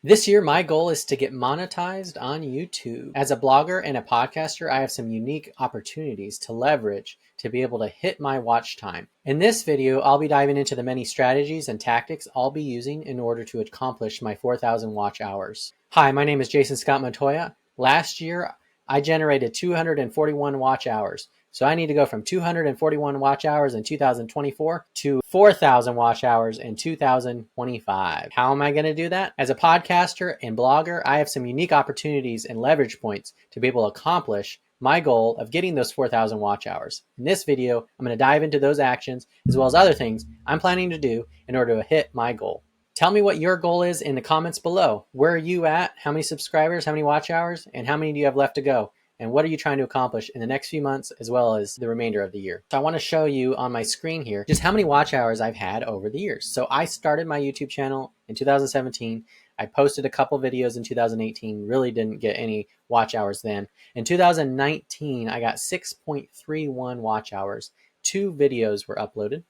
This year, my goal is to get monetized on YouTube. As a blogger and a podcaster, I have some unique opportunities to leverage to be able to hit my watch time. In this video, I'll be diving into the many strategies and tactics I'll be using in order to accomplish my 4,000 watch hours. Hi, my name is Jason Scott Montoya. Last year, I generated 241 watch hours. So I need to go from 241 watch hours in 2024 to 4,000 watch hours in 2025. How am I going to do that? As a podcaster and blogger, I have some unique opportunities and leverage points to be able to accomplish my goal of getting those 4,000 watch hours. In this video, I'm going to dive into those actions as well as other things I'm planning to do in order to hit my goal. Tell me what your goal is in the comments below. Where are you at? How many subscribers? How many watch hours? And how many do you have left to go? And what are you trying to accomplish in the next few months as well as the remainder of the year? So I want to show you on my screen here just how many watch hours I've had over the years. So I started my YouTube channel in 2017. I posted a couple videos in 2018, really didn't get any watch hours then. In 2019, I got 6.31 watch hours. 2 videos were uploaded.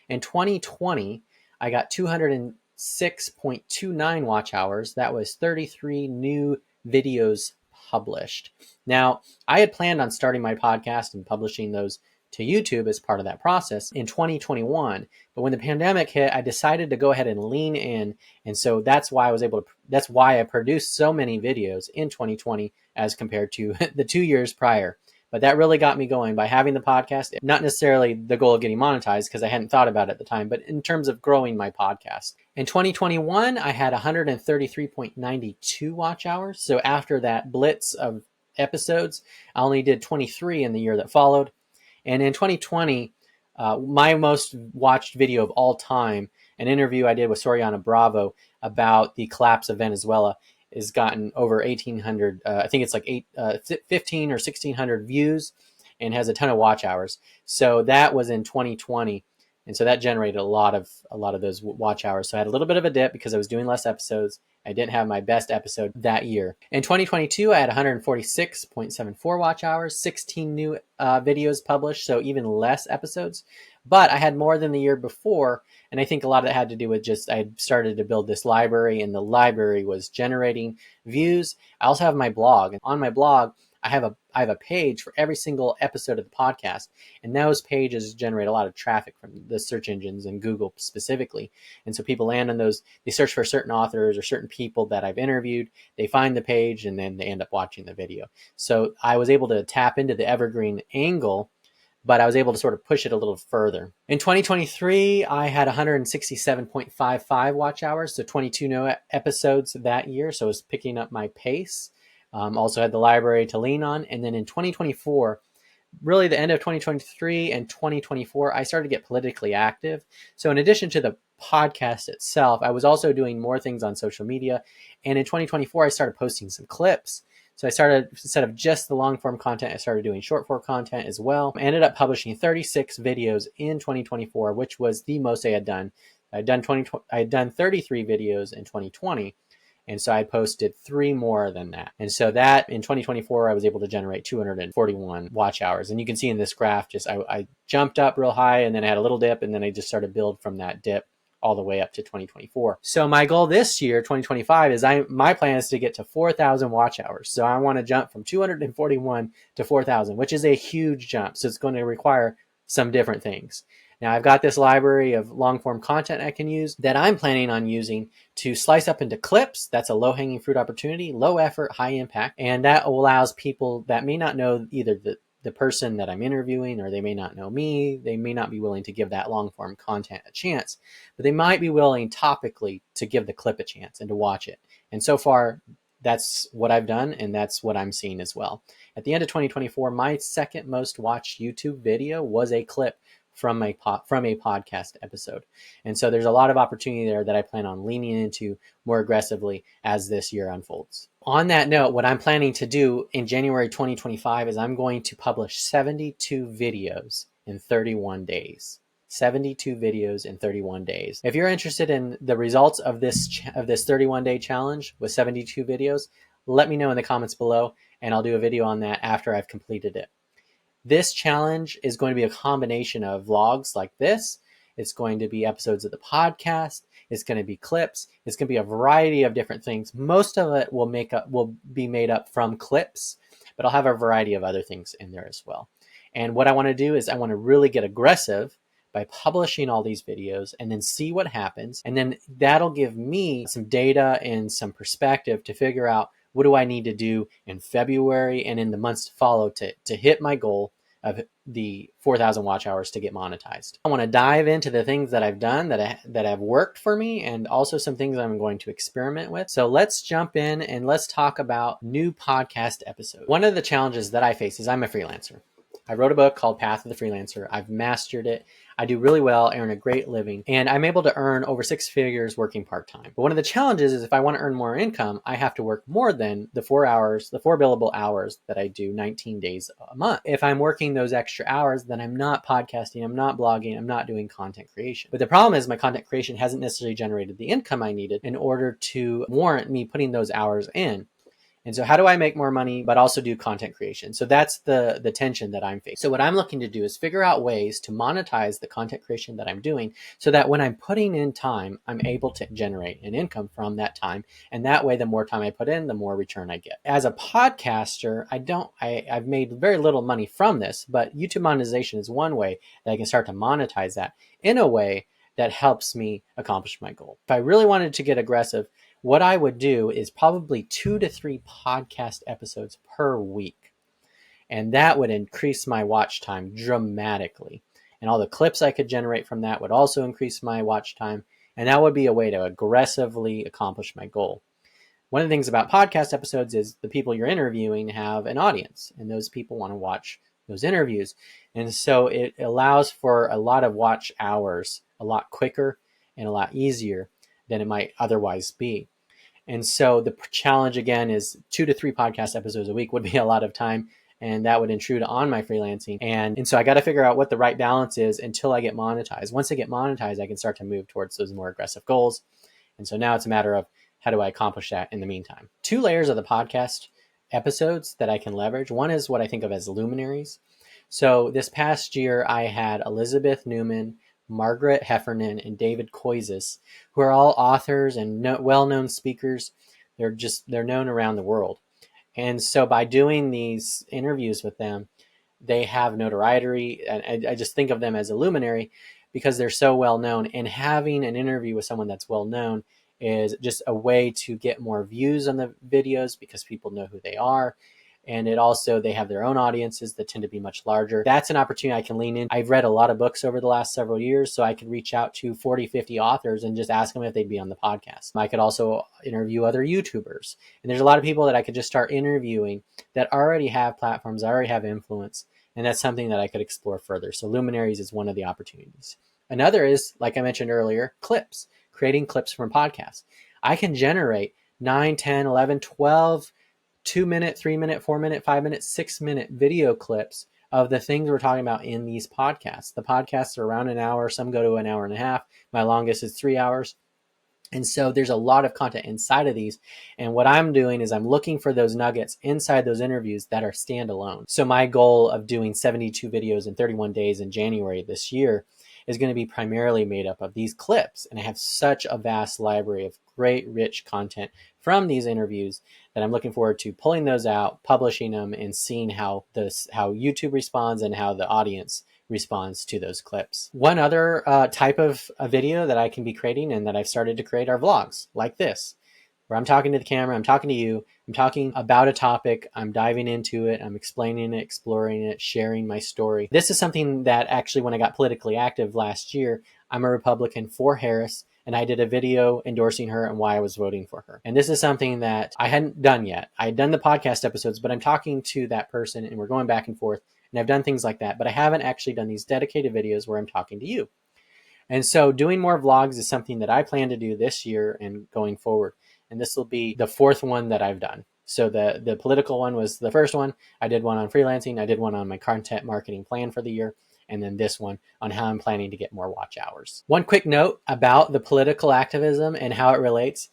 In 2020, I got 206.29 watch hours. That was 33 new videos published. Now, I had planned on starting my podcast and publishing those to YouTube as part of that process in 2021. But when the pandemic hit, I decided to go ahead and lean in. And so that's why I produced so many videos in 2020 as compared to the 2 years prior. But that really got me going by having the podcast, not necessarily the goal of getting monetized because I hadn't thought about it at the time, but in terms of growing my podcast. In 2021, I had 133.92 watch hours. So after that blitz of episodes, I only did 23 in the year that followed. And in 2020, my most watched video of all time, an interview I did with Soriana Bravo about the collapse of Venezuela, has gotten over 1,800, I think it's like 15 or 1,600 views and has a ton of watch hours. So that was in 2020. And so that generated a lot of those watch hours. So I had a little bit of a dip because I was doing less episodes. I didn't have my best episode that year. In 2022, I had 146.74 watch hours, 16 new videos published, so even less episodes. But I had more than the year before, and I think a lot of that had to do with just I had started to build this library, and the library was generating views. I also have my blog, and on my blog, I have a page for every single episode of the podcast, and those pages generate a lot of traffic from the search engines and Google specifically. And so people land on those, they search for certain authors or certain people that I've interviewed, they find the page, and then they end up watching the video. So I was able to tap into the Evergreen angle, but I was able to sort of push it a little further. In 2023, I had 167.55 watch hours, so 22 new episodes that year, so I was picking up my pace. Also had the library to lean on. And then in 2024, really the end of 2023 and 2024, I started to get politically active. So in addition to the podcast itself, I was also doing more things on social media. And in 2024, I started posting some clips. So I started, instead of just the long form content, I started doing short form content as well. I ended up publishing 36 videos in 2024, which was the most I had done. I had done 33 videos in 2020. And so I posted 3 more than that. And so that in 2024, I was able to generate 241 watch hours. And you can see in this graph, just I jumped up real high and then I had a little dip and then I just started build from that dip all the way up to 2024. So my goal this year, 2025, is my plan is to get to 4,000 watch hours. So I want to jump from 241 to 4,000, which is a huge jump. So it's going to require some different things. Now I've got this library of long form content I can use that I'm planning on using to slice up into clips. That's a low hanging fruit opportunity, low effort, high impact. And that allows people that may not know either the person that I'm interviewing, or they may not know me. They may not be willing to give that long form content a chance, but they might be willing topically to give the clip a chance and to watch it. And so far, that's what I've done, and that's what I'm seeing as well. At the end of 2024, my second most watched YouTube video was a clip from a podcast episode. And so there's a lot of opportunity there that I plan on leaning into more aggressively as this year unfolds. On that note, what I'm planning to do in January 2025 is I'm going to publish 72 videos in 31 days. 72 videos in 31 days. If you're interested in the results of this 31-day challenge with 72 videos, let me know in the comments below, and I'll do a video on that after I've completed it. This challenge is going to be a combination of vlogs like this. It's going to be episodes of the podcast. It's going to be clips. It's going to be a variety of different things. Most of it will be made up from clips, but I'll have a variety of other things in there as well. And what I want to do is I want to really get aggressive by publishing all these videos and then see what happens. And then that'll give me some data and some perspective to figure out what do I need to do in February and in the months to follow to hit my goal of the 4,000 watch hours to get monetized. I want to dive into the things that I've done that have worked for me, and also some things I'm going to experiment with. So let's jump in and let's talk about new podcast episodes. One of the challenges that I face is I'm a freelancer. I wrote a book called Path of the Freelancer. I've mastered it. I do really well, I earn a great living, and I'm able to earn over 6 figures working part-time. But one of the challenges is if I want to earn more income, I have to work more than the 4 billable hours that I do 19 days a month. If I'm working those extra hours, then I'm not podcasting, I'm not blogging, I'm not doing content creation. But the problem is my content creation hasn't necessarily generated the income I needed in order to warrant me putting those hours in. And so how do I make more money, but also do content creation? So that's the tension that I'm facing. So what I'm looking to do is figure out ways to monetize the content creation that I'm doing so that when I'm putting in time, I'm able to generate an income from that time. And that way, the more time I put in, the more return I get. As a podcaster, I've made very little money from this, but YouTube monetization is one way that I can start to monetize that in a way that helps me accomplish my goal. If I really wanted to get aggressive, what I would do is probably 2 to 3 podcast episodes per week. And that would increase my watch time dramatically. And all the clips I could generate from that would also increase my watch time. And that would be a way to aggressively accomplish my goal. One of the things about podcast episodes is the people you're interviewing have an audience, and those people want to watch those interviews. And so it allows for a lot of watch hours a lot quicker and a lot easier than it might otherwise be. And so the challenge again is 2 to 3 podcast episodes a week would be a lot of time, and that would intrude on my freelancing. And so I got to figure out what the right balance is until I get monetized. Once I get monetized, I can start to move towards those more aggressive goals. And so now it's a matter of how do I accomplish that in the meantime? 2 layers of the podcast episodes that I can leverage. One is what I think of as luminaries. So this past year, I had Elizabeth Newman, Margaret Heffernan, and David Koizis, who are all authors and well-known speakers. They're known around the world. And so by doing these interviews with them, they have notoriety. And I just think of them as a luminary because they're so well-known. And having an interview with someone that's well-known is just a way to get more views on the videos because people know who they are. And they have their own audiences that tend to be much larger. That's an opportunity I can lean in. I've read a lot of books over the last several years, so I could reach out to 40, 50 authors and just ask them if they'd be on the podcast. I could also interview other YouTubers. And there's a lot of people that I could just start interviewing that already have platforms, already have influence. And that's something that I could explore further. So Luminaries is one of the opportunities. Another is, like I mentioned earlier, clips, creating clips from podcasts. I can generate 9, 10, 11, 12 2-minute, 3-minute, 4-minute, 5-minute, 6-minute video clips of the things we're talking about in these podcasts. The podcasts are around an hour. Some go to an hour and a half. My longest is 3 hours. And so there's a lot of content inside of these. And what I'm doing is I'm looking for those nuggets inside those interviews that are standalone. So my goal of doing 72 videos in 31 days in January this year is going to be primarily made up of these clips. And I have such a vast library of great, rich content from these interviews that I'm looking forward to pulling those out, publishing them, and seeing how YouTube responds and how the audience responds to those clips. One other type of a video that I can be creating and that I've started to create are vlogs like this, where I'm talking to the camera, I'm talking to you, I'm talking about a topic, I'm diving into it, I'm explaining it, exploring it, sharing my story. This is something that actually, when I got politically active last year, I'm a Republican for Harris, and I did a video endorsing her and why I was voting for her. And this is something that I hadn't done yet. I had done the podcast episodes, but I'm talking to that person and we're going back and forth, and I've done things like that, but I haven't actually done these dedicated videos where I'm talking to you. And so doing more vlogs is something that I plan to do this year and going forward. And this will be the 4th one that I've done. So the political one was the first one. I did one on freelancing. I did one on my content marketing plan for the year. And then this one on how I'm planning to get more watch hours. One quick note about the political activism and how it relates.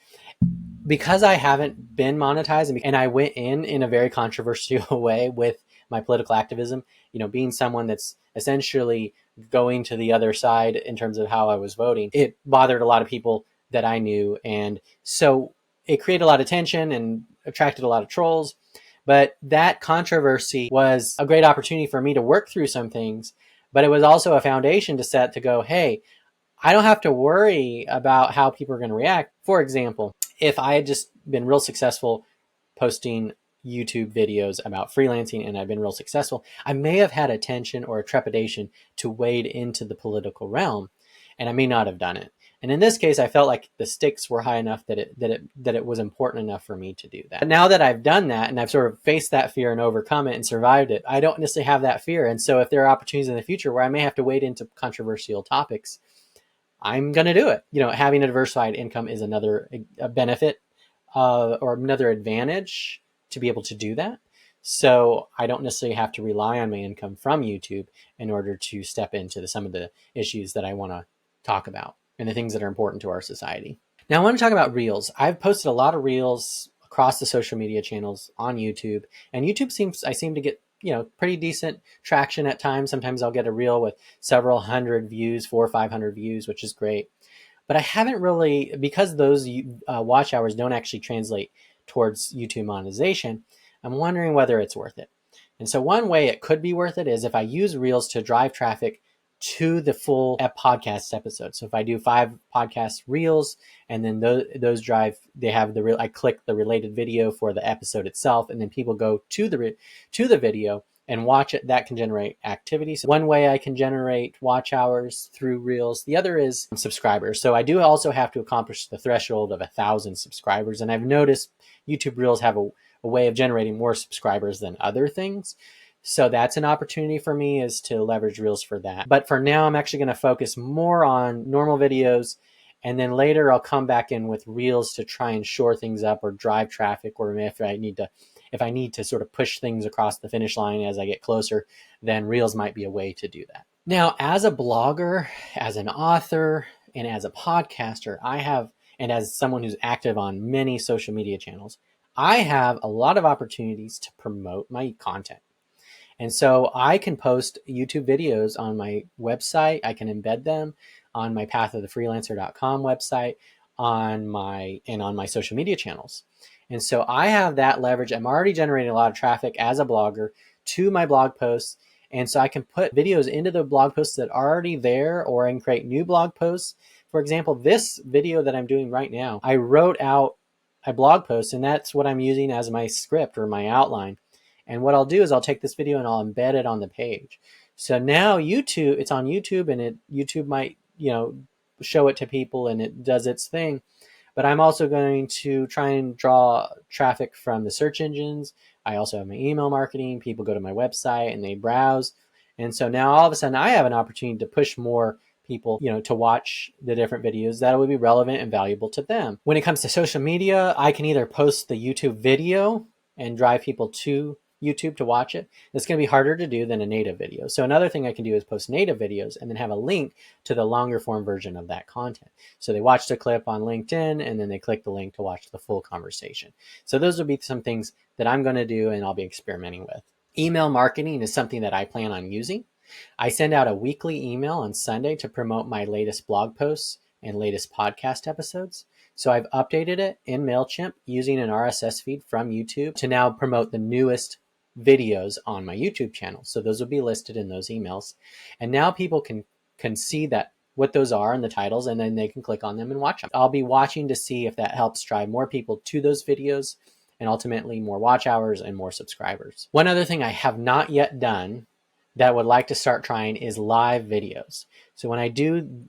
Because I haven't been monetized and I went in a very controversial way with my political activism, being someone that's essentially going to the other side in terms of how I was voting, it bothered a lot of people that I knew. And so it created a lot of tension and attracted a lot of trolls. But that controversy was a great opportunity for me to work through some things. But it was also a foundation to set to go, hey, I don't have to worry about how people are going to react. For example, if I had just been real successful posting YouTube videos about freelancing and I've been real successful, I may have had a tension or a trepidation to wade into the political realm, and I may not have done it. And in this case, I felt like the stakes were high enough that it was important enough for me to do that. But now that I've done that and I've sort of faced that fear and overcome it and survived it, I don't necessarily have that fear. And so if there are opportunities in the future where I may have to wade into controversial topics, I'm going to do it. Having a diversified income is another benefit or another advantage to be able to do that. So I don't necessarily have to rely on my income from YouTube in order to step into some of the issues that I want to talk about and the things that are important to our society. Now I want to talk about Reels. I've posted a lot of Reels across the social media channels on YouTube, and I seem to get pretty decent traction at times. Sometimes I'll get a reel with several hundred views, 400 or 500 views, which is great. But I haven't really, because those watch hours don't actually translate towards YouTube monetization, I'm wondering whether it's worth it. And so one way it could be worth it is if I use Reels to drive traffic to the full podcast episode. So if I do 5 podcast reels and then those drive, I click the related video for the episode itself, and then people go to the video and watch it. That can generate activity. So one way I can generate watch hours through Reels. The other is subscribers. So I do also have to accomplish the threshold of 1,000 subscribers. And I've noticed YouTube Reels have a way of generating more subscribers than other things. So that's an opportunity for me, is to leverage Reels for that. But for now, I'm actually going to focus more on normal videos. And then later I'll come back in with Reels to try and shore things up or drive traffic, or if I need to sort of push things across the finish line as I get closer, then Reels might be a way to do that. Now, as a blogger, as an author, and as a podcaster, and as someone who's active on many social media channels, I have a lot of opportunities to promote my content. And so I can post YouTube videos on my website. I can embed them on my pathofthefreelancer.com website, on my social media channels. And so I have that leverage. I'm already generating a lot of traffic as a blogger to my blog posts. And so I can put videos into the blog posts that are already there, or I can create new blog posts. For example, this video that I'm doing right now, I wrote out a blog post, and that's what I'm using as my script or my outline. And what I'll do is I'll take this video and I'll embed it on the page. So now it's on YouTube, and YouTube might, show it to people and it does its thing. But I'm also going to try and draw traffic from the search engines. I also have my email marketing. People go to my website and they browse. And so now all of a sudden I have an opportunity to push more people, to watch the different videos that will be relevant and valuable to them. When it comes to social media, I can either post the YouTube video and drive people to YouTube to watch it. It's going to be harder to do than a native video. So another thing I can do is post native videos and then have a link to the longer form version of that content. So they watch the clip on LinkedIn and then they click the link to watch the full conversation. So those will be some things that I'm going to do and I'll be experimenting with. Email marketing is something that I plan on using. I send out a weekly email on Sunday to promote my latest blog posts and latest podcast episodes. So I've updated it in MailChimp using an RSS feed from YouTube to now promote the newest videos on my YouTube channel. So those will be listed in those emails. And now people can see that what those are and the titles, and then they can click on them and watch them. I'll be watching to see if that helps drive more people to those videos and ultimately more watch hours and more subscribers. One other thing I have not yet done that I would like to start trying is live videos. So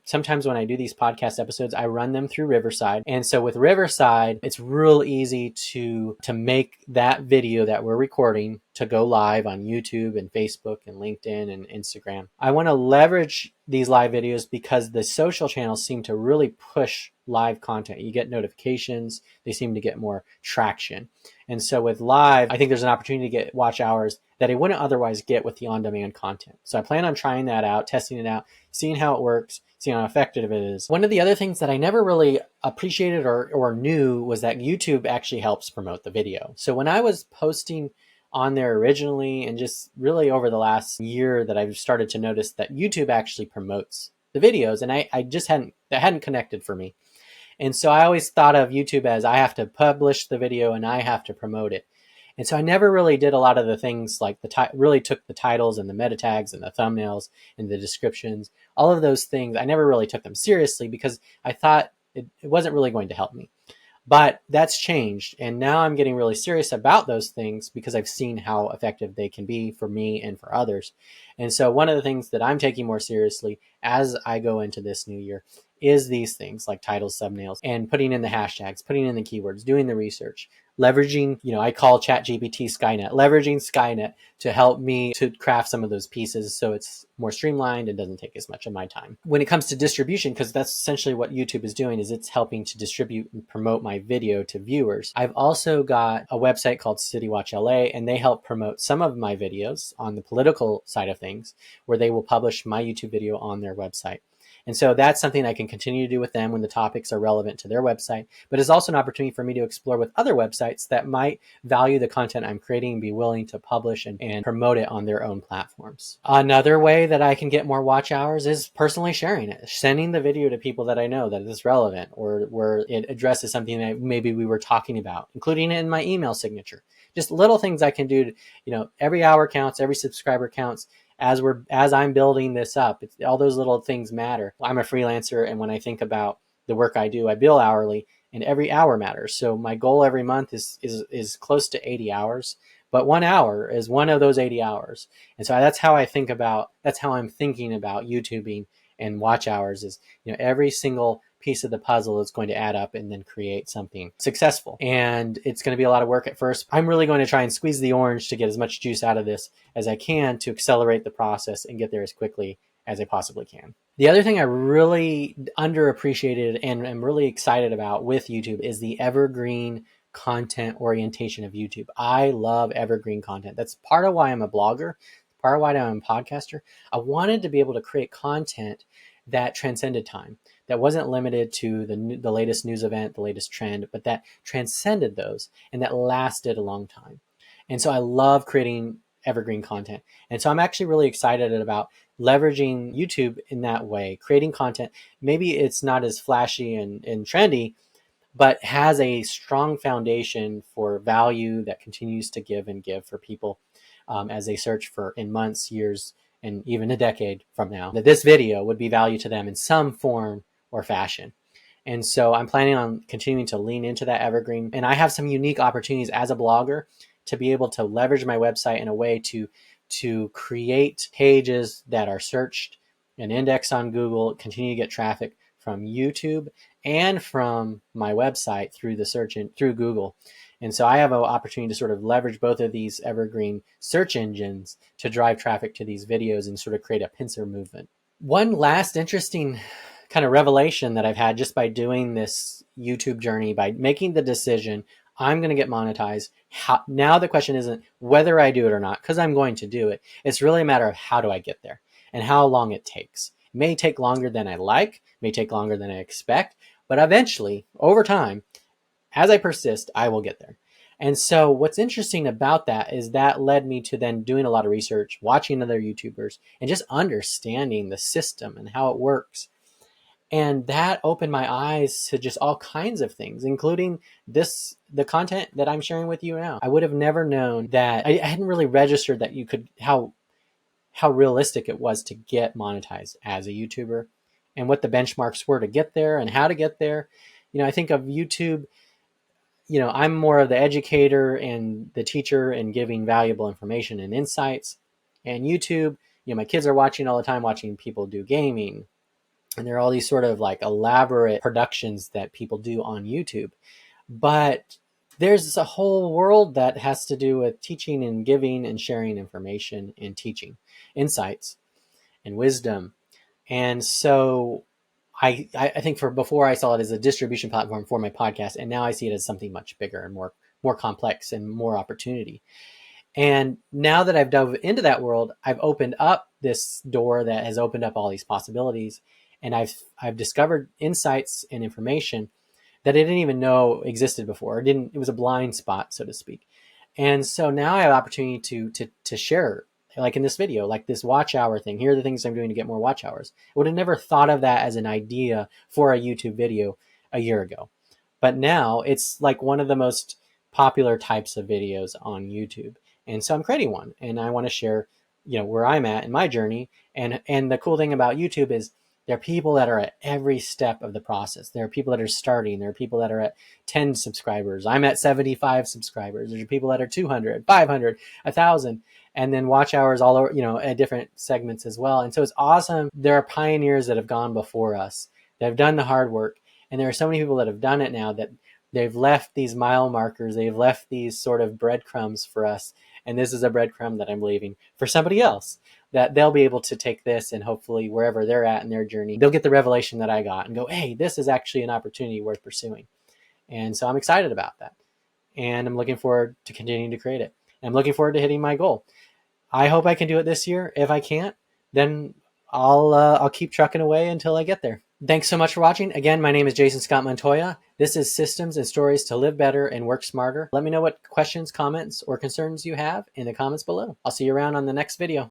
sometimes when I do these podcast episodes, I run them through Riverside. And so with Riverside, it's real easy to make that video that we're recording to go live on YouTube and Facebook and LinkedIn and Instagram. I want to leverage these live videos because the social channels seem to really push live content. You get notifications. They seem to get more traction. And so with live, I think there's an opportunity to get watch hours that I wouldn't otherwise get with the on-demand content. So I plan on trying that out, testing it out, seeing how it works, seeing how effective it is. One of the other things that I never really appreciated or knew was that YouTube actually helps promote the video. So when I was posting on there originally, and just really over the last year that I've started to notice that YouTube actually promotes the videos, and that hadn't connected for me. And so I always thought of YouTube as I have to publish the video and I have to promote it. And so I never really did a lot of the things like really took the titles and the meta tags and the thumbnails and the descriptions, all of those things. I never really took them seriously because I thought it wasn't really going to help me. But that's changed. And now I'm getting really serious about those things because I've seen how effective they can be for me and for others. And so one of the things that I'm taking more seriously as I go into this new year is these things like titles, thumbnails, and putting in the hashtags, putting in the keywords, doing the research, leveraging, I call ChatGPT Skynet, leveraging Skynet to help me to craft some of those pieces so it's more streamlined and doesn't take as much of my time. When it comes to distribution, because that's essentially what YouTube is doing, is it's helping to distribute and promote my video to viewers. I've also got a website called City Watch LA, and they help promote some of my videos on the political side of things, where they will publish my YouTube video on their website. And so that's something I can continue to do with them when the topics are relevant to their website, but it's also an opportunity for me to explore with other websites that might value the content I'm creating and be willing to publish and promote it on their own platforms. Another way that I can get more watch hours is personally sharing it, sending the video to people that I know that is relevant or where it addresses something that maybe we were talking about, including it in my email signature. Just little things I can do to, every hour counts, every subscriber counts. As I'm building this up, all those little things matter. I'm a freelancer, and when I think about the work I do, I bill hourly, and every hour matters. So my goal every month is close to 80 hours, but 1 hour is one of those 80 hours. And so that's how I'm thinking about YouTubing and watch hours is, every single piece of the puzzle is going to add up and then create something successful. And it's going to be a lot of work at first. I'm really going to try and squeeze the orange to get as much juice out of this as I can to accelerate the process and get there as quickly as I possibly can. The other thing I really underappreciated and am really excited about with YouTube is the evergreen content orientation of YouTube. I love evergreen content. That's part of why I'm a blogger, part of why I'm a podcaster. I wanted to be able to create content that transcended time, that wasn't limited to the latest news event, the latest trend, but that transcended those and that lasted a long time. And so I love creating evergreen content. And so I'm actually really excited about leveraging YouTube in that way, creating content. Maybe it's not as flashy and trendy, but has a strong foundation for value that continues to give and give for people as they search for in months, years, and even a decade from now, that this video would be value to them in some form or fashion. And so I'm planning on continuing to lean into that evergreen. And I have some unique opportunities as a blogger to be able to leverage my website in a way to create pages that are searched and indexed on Google, continue to get traffic from YouTube and from my website through the search through Google. And so I have an opportunity to sort of leverage both of these evergreen search engines to drive traffic to these videos and sort of create a pincer movement. One last interesting kind of revelation that I've had just by doing this YouTube journey, by making the decision, I'm going to get monetized. Now the question isn't whether I do it or not, because I'm going to do it. It's really a matter of how do I get there and how long it takes. It may take longer than I like, may take longer than I expect, but eventually, over time, as I persist, I will get there. And so what's interesting about that is that led me to then doing a lot of research, watching other YouTubers, and just understanding the system and how it works. And that opened my eyes to just all kinds of things, including the content that I'm sharing with you now. I would have never known that. I hadn't really registered that you could, how realistic it was to get monetized as a YouTuber and what the benchmarks were to get there and how to get there. I think of YouTube, I'm more of the educator and the teacher and giving valuable information and insights. And YouTube, my kids are watching all the time, watching people do gaming. And there are all these sort of like elaborate productions that people do on YouTube. But there's a whole world that has to do with teaching and giving and sharing information and teaching insights and wisdom. And so I think before I saw it as a distribution platform for my podcast, and now I see it as something much bigger and more complex and more opportunity. And now that I've dove into that world, I've opened up this door that has opened up all these possibilities. And I've discovered insights and information that I didn't even know existed before. It was a blind spot, so to speak. And so now I have opportunity to share, like in this video, like this watch hour thing. Here are the things I'm doing to get more watch hours. I would have never thought of that as an idea for a YouTube video a year ago. But now it's like one of the most popular types of videos on YouTube. And so I'm creating one, and I want to share, where I'm at in my journey. And the cool thing about YouTube is there are people that are at every step of the process. There are people that are starting. There are people that are at 10 subscribers. I'm at 75 subscribers. There's people that are 200, 500, 1,000. And then watch hours all over, at different segments as well. And so it's awesome. There are pioneers that have gone before us, that have done the hard work. And there are so many people that have done it now that they've left these mile markers. They've left these sort of breadcrumbs for us. And this is a breadcrumb that I'm leaving for somebody else, that they'll be able to take this, and hopefully wherever they're at in their journey, they'll get the revelation that I got and go, hey, this is actually an opportunity worth pursuing. And so I'm excited about that. And I'm looking forward to continuing to create it. And I'm looking forward to hitting my goal. I hope I can do it this year. If I can't, then I'll keep trucking away until I get there. Thanks so much for watching. Again, my name is Jason Scott Montoya. This is Systems and Stories to Live Better and Work Smarter. Let me know what questions, comments, or concerns you have in the comments below. I'll see you around on the next video.